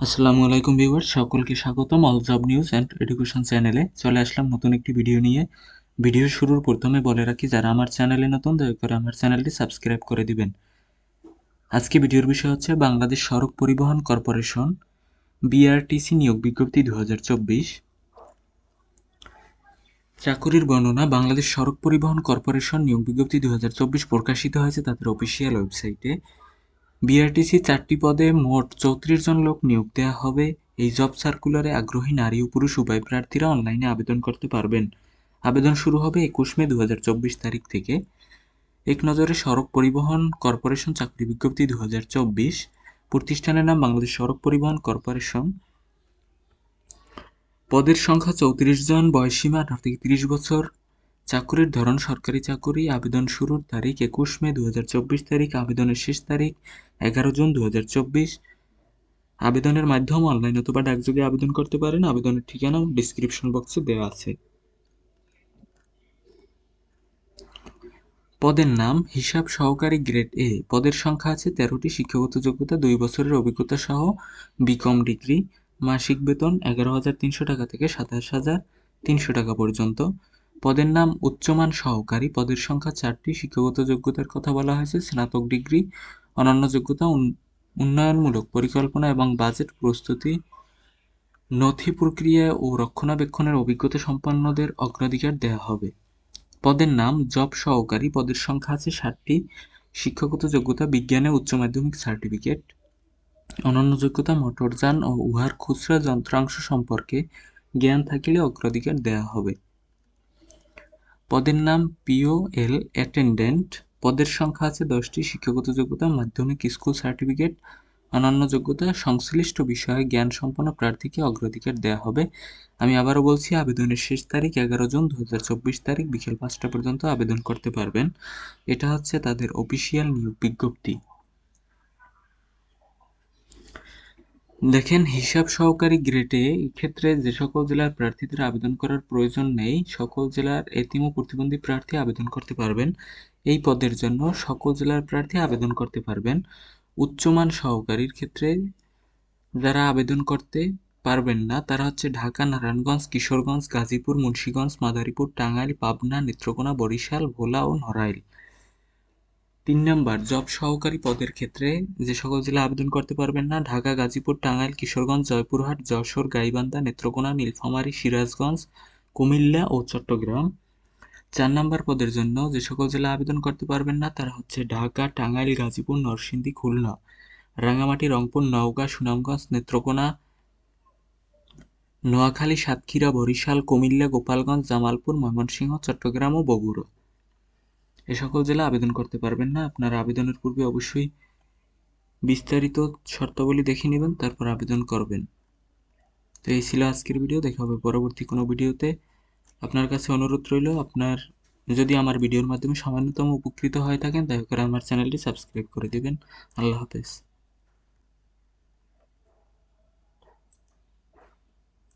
আসসালামু আলাইকুম ভিউয়ার্স, সকলকে স্বাগতম all job news and education চ্যানেলে। চলে আসলাম নতুন একটি ভিডিও নিয়ে। ভিডিও শুরুর প্রথমে বলে রাখি, যারা আমার চ্যানেলে নতুন দয়া করে আমার চ্যানেলটি সাবস্ক্রাইব করে দিবেন। আজকে ভিডিওর বিষয় হচ্ছে বাংলাদেশ সড়ক পরিবহন কর্পোরেশন বিআরটিসি নিয়োগ বিজ্ঞপ্তি 2024। চাকুরির বর্ণনা। বাংলাদেশ সড়ক পরিবহন কর্পোরেশন নিয়োগ বিজ্ঞপ্তি 2024 প্রকাশিত হয়েছে তাদের অফিসিয়াল ওয়েবসাইটে। বিআরটিসি 4টি পদে মোট 34 জন লোক নিয়োগ দেওয়া হবে। এই জব সার্কুলারে আগ্রহী নারী ও পুরুষ উভয় প্রার্থীরা অনলাইনে আবেদন করতে পারবেন। আবেদন শুরু হবে 21 মে 2024 তারিখ থেকে। এক নজরে সড়ক পরিবহন কর্পোরেশন চাকরি বিজ্ঞপ্তি 2024। প্রতিষ্ঠানের নাম বাংলাদেশ সড়ক পরিবহন কর্পোরেশন। পদের সংখ্যা 34 জন। বয়সসীমা 18 থেকে 30 বছর। চাকুরির ধরন সরকারি চাকুরি। আবেদন শুরুর তারিখ 21 মে 2024 তারিখ। আবেদনের শেষ তারিখ 11 জুন 2024। আবেদনের মাধ্যম অনলাইন অথবা ডাকযোগে আবেদন করতে পারেন। আবেদনের ঠিকানা ডেসক্রিপশন বক্সে দেওয়া আছে। পদের নাম হিসাব সহকারী গ্রেড এ। পদের সংখ্যা আছে 13টি। শিক্ষাগত যোগ্যতা 2 বছরের অভিজ্ঞতা সহ বিকম ডিগ্রি। মাসিক বেতন 11,300 টাকা থেকে 27,300 টাকা পর্যন্ত। পদের নাম উচ্চমান সহকারী। পদের সংখ্যা 4টি। শিক্ষাগত যোগ্যতার কথা বলা হয়েছে স্নাতক ডিগ্রি। অন্যান্য যোগ্যতা উন্নয়নমূলক পরিকল্পনা এবং বাজেট প্রস্তুতি, নথি প্রক্রিয়া ও রক্ষণাবেক্ষণের অভিজ্ঞতা সম্পন্নদের অগ্রাধিকার দেওয়া হবে। পদের নাম জব সহকারী। পদের সংখ্যা আছে 7টি। শিক্ষাগত যোগ্যতা বিজ্ঞানে উচ্চ মাধ্যমিক সার্টিফিকেট। অন্যান্য যোগ্যতা মোটরযান ও উহার খুচরা যন্ত্রাংশ সম্পর্কে জ্ঞান থাকিলে অগ্রাধিকার দেওয়া হবে। পদের নাম পিওএল অ্যাটেন্ডেন্ট। পদের সংখ্যা আছে 10টি। শিক্ষাগত যোগ্যতা মাধ্যমিক স্কুল সার্টিফিকেট। অন্যান্য যোগ্যতা সংশ্লিষ্ট বিষয়ে জ্ঞান সম্পন্ন প্রার্থীকে অগ্রাধিকার দেওয়া হবে। আমি আবারও বলছি, আবেদনের শেষ তারিখ 11 জুন 2024 তারিখ বিকেল 5টা পর্যন্ত আবেদন করতে পারবেন। এটা হচ্ছে তাদের অফিসিয়াল নিয়োগ বিজ্ঞপ্তি। দেখেন, হিসাব সহকারী গ্রেডে ক্ষেত্রে যে সকল জেলার প্রার্থীদের আবেদন করার প্রয়োজন নেই, সকল জেলার এতিম ও প্রতিবন্ধী প্রার্থী আবেদন করতে পারবেন। এই পদের জন্য সকল জেলার প্রার্থী আবেদন করতে পারবেন। উচ্চমান সহকারীর ক্ষেত্রে যারা আবেদন করতে পারবেন না তারা হচ্ছে ঢাকা, নারায়ণগঞ্জ, কিশোরগঞ্জ, গাজীপুর, মুন্সিগঞ্জ, মাদারীপুর, টাঙ্গাইল, পাবনা, নেত্রকোনা, বরিশাল, ভোলা ও নড়াইল। 3 নাম্বার, জব সহকারী পদের ক্ষেত্রে যে সকল জেলা আবেদন করতে পারবেন না: ঢাকা, গাজীপুর, টাঙ্গাইল, কিশোরগঞ্জ, জয়পুরহাট, যশোর, গাইবান্ধা, নেত্রকোনা, নীলফামারী, সিরাজগঞ্জ, কুমিল্লা ও চট্টগ্রাম। 4 নাম্বার পদের জন্য যে সকল জেলা আবেদন করতে পারবেন না তারা হচ্ছে ঢাকা, টাঙ্গাইল, গাজীপুর, নরসিংদী, খুলনা, রাঙ্গামাটি, রংপুর, নওগাঁ, সুনামগঞ্জ, নেত্রকোনা, নোয়াখালী, সাতক্ষীরা, বরিশাল, কুমিল্লা, গোপালগঞ্জ, জামালপুর, ময়মনসিংহ, চট্টগ্রাম ও বগুড়া। এ সকল জেলা আবেদন করতে পারবেন না। আপনারা আবেদনের পূর্বে অবশ্যই বিস্তারিত শর্তাবলী দেখে নেবেন, তারপর আবেদন করবেন। তো এই ছিল আজকের ভিডিও। দেখা হবে পরবর্তী কোনো ভিডিওতে। আপনার কাছে অনুরোধ রইল, আপনার যদি আমার ভিডিওর মাধ্যমে সামান্যতম উপকৃত হয়ে থাকেন দয়া করে আমার চ্যানেলটি সাবস্ক্রাইব করে দিবেন। আল্লাহ হাফেজ।